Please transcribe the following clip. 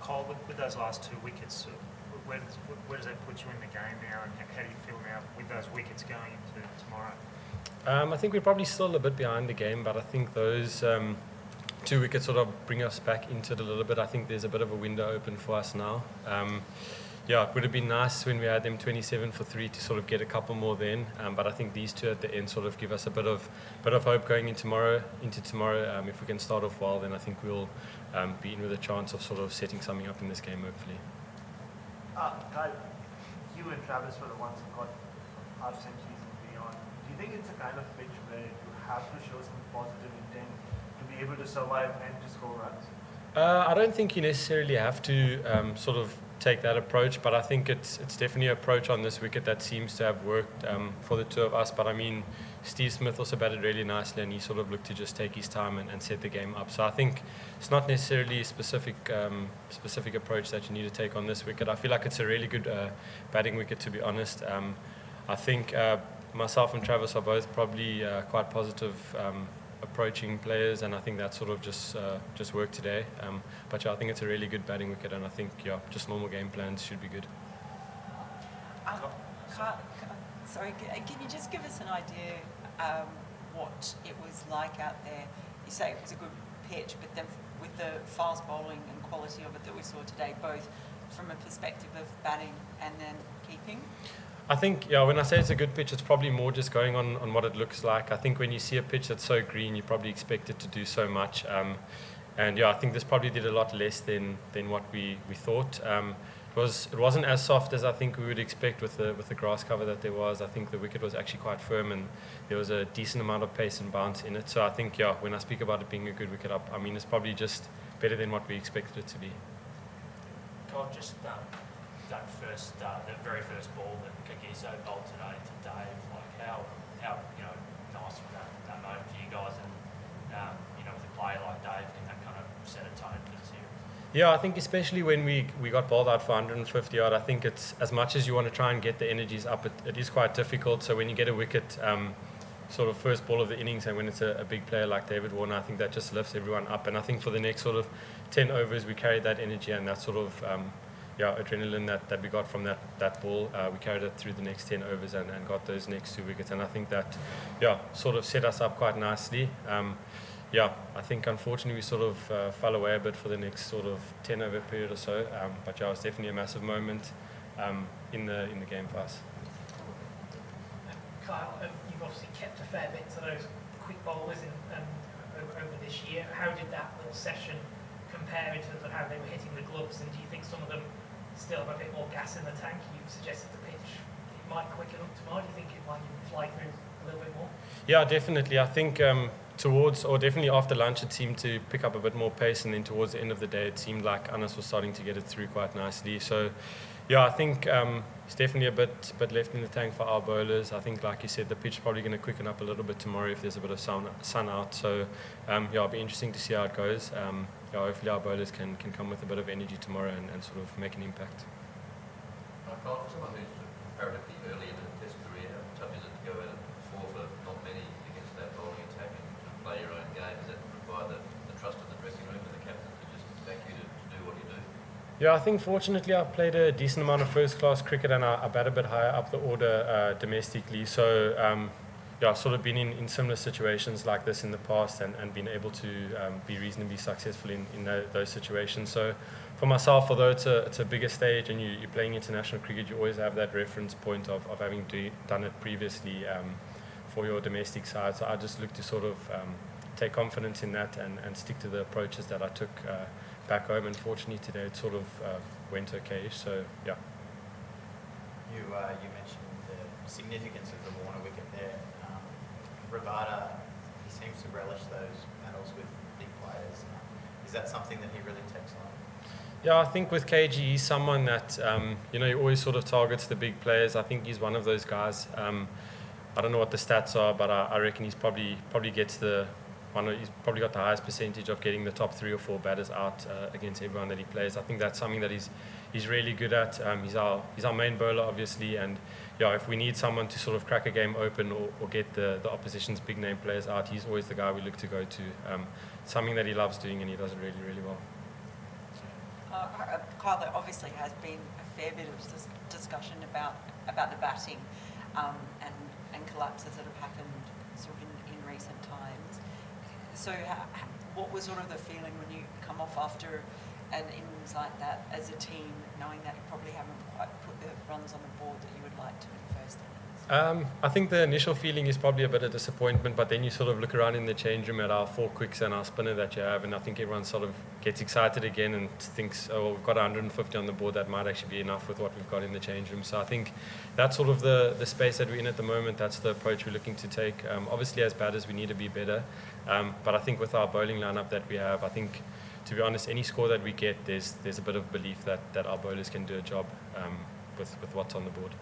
Cole, with those last 2 wickets, where does that put you in the game now, and how do you feel now with those wickets going into tomorrow? I think we're probably still a bit behind the game, but I think those 2 wickets sort of bring us back into it a little bit. I think there's a bit of a window open for us now. It would have been nice when we had them 27 for 3 to sort of get a couple more then, but I think these 2 at the end sort of give us a bit of hope going into tomorrow. If we can start off well, then I think we'll be in with a chance of sort of setting something up in this game, hopefully. Kyle, you and Travis were the ones who got half centuries and beyond. Do you think it's a kind of pitch where you have to show some positive intent to be able to survive and to score runs? I don't think you necessarily have to sort of take that approach, but I think it's definitely an approach on this wicket that seems to have worked for the 2 of us. But I mean, Steve Smith also batted really nicely, and he sort of looked to just take his time and set the game up. So I think it's not necessarily a specific approach that you need to take on this wicket. I feel like it's a really good batting wicket, to be honest. I think myself and Travis are both probably quite positive approaching players, and I think that sort of just worked today. But I think it's a really good batting wicket, and I think just normal game plans should be good. Sorry, can you just give us an idea what it was like out there? You say it was a good pitch, but then with the fast bowling and quality of it that we saw today, both from a perspective of batting and then keeping? I think, when I say it's a good pitch, it's probably more just going on what it looks like. I think when you see a pitch that's so green, you probably expect it to do so much. I think this probably did a lot less than what we thought. It wasn't as soft as I think we would expect with the grass cover that there was. I think the wicket was actually quite firm, and there was a decent amount of pace and bounce in it. So I think, when I speak about it being a good wicket up, I mean it's probably just better than what we expected it to be. Cole, just the very first ball that Kagiso bowled today to Dave, like how nice was that moment for you guys, and with a player like Dave, can that kind of set a tone for the series? Yeah, I think especially when we got bowled out for 150 odd, I think it's as much as you want to try and get the energies up, it is quite difficult. So when you get a wicket, sort of first ball of the innings, and when it's a big player like David Warner, I think that just lifts everyone up. And I think for the next sort of 10 overs, we carried that energy and that sort of adrenaline that we got from that ball. We carried it through the next 10 overs and got those next 2 wickets. And I think that, sort of set us up quite nicely. I think unfortunately we sort of fell away a bit for the next sort of 10 over period or so. But it was definitely a massive moment in the game for us. Kyle, you've obviously kept a fair bit to those quick bowlers over this year. How did that little session compare in terms of how they were hitting the gloves, and do you think some of them still have a bit more gas in the tank? You've suggested the pitch it might quicken up tomorrow. Do you think it might even fly through a little bit more? Yeah, definitely. I think definitely after lunch it seemed to pick up a bit more pace, and then towards the end of the day it seemed like Anas was starting to get it through quite nicely. So I think it's definitely a bit left in the tank for our bowlers. I think, like you said, the pitch is probably going to quicken up a little bit tomorrow if there's a bit of sun out. So it'll be interesting to see how it goes. Hopefully our bowlers can come with a bit of energy tomorrow and sort of make an impact. Kyle, for someone who's comparatively early in a test career, how tough is it to go out and fall for not many against that bowling attack and to play your own game? Does that require the trust of the dressing room and the captain to just back you to do what you do? Yeah, I think fortunately I've played a decent amount of first-class cricket, and I bat a bit higher up the order domestically. So I've sort of been in similar situations like this in the past and been able to be reasonably successful in those situations. So for myself, although it's a bigger stage and you're playing international cricket, you always have that reference point of having done it previously for your domestic side. So I just look to sort of take confidence in that and stick to the approaches that I took back home. And fortunately today it sort of went okay. So yeah. You mentioned the significance of the Warner wicket there. Rabada, he seems to relish those battles with big players. Is that something that he really takes on? Yeah, I think with KG, he's someone that, he always sort of targets the big players. I think he's one of those guys. I don't know what the stats are, but I reckon he's probably gets he's probably got the highest percentage of getting the top 3 or 4 batters out against everyone that he plays. I think that's something that he's really good at. He's our main bowler, obviously, and if we need someone to sort of crack a game open or get the opposition's big name players out, he's always the guy we look to go to. Something that he loves doing, and he does it really, really well. Kyle, there obviously has been a fair bit of discussion about the batting and collapses that have happened sort of in recent times. So what was sort of the feeling when you come off after an innings like that as a team, knowing that you probably haven't quite put the runs on the board that you would like to in the first innings? I think the initial feeling is probably a bit of disappointment, but then you sort of look around in the change room at our 4 quicks and our spinner that you have, and I think everyone sort of gets excited again and thinks, oh, well, we've got 150 on the board, that might actually be enough with what we've got in the change room. So I think that's sort of the space that we're in at the moment. That's the approach we're looking to take. Obviously, as batters, we need to be better, but I think with our bowling lineup that we have, I think, to be honest, any score that we get, there's a bit of belief that our bowlers can do a job with what's on the board.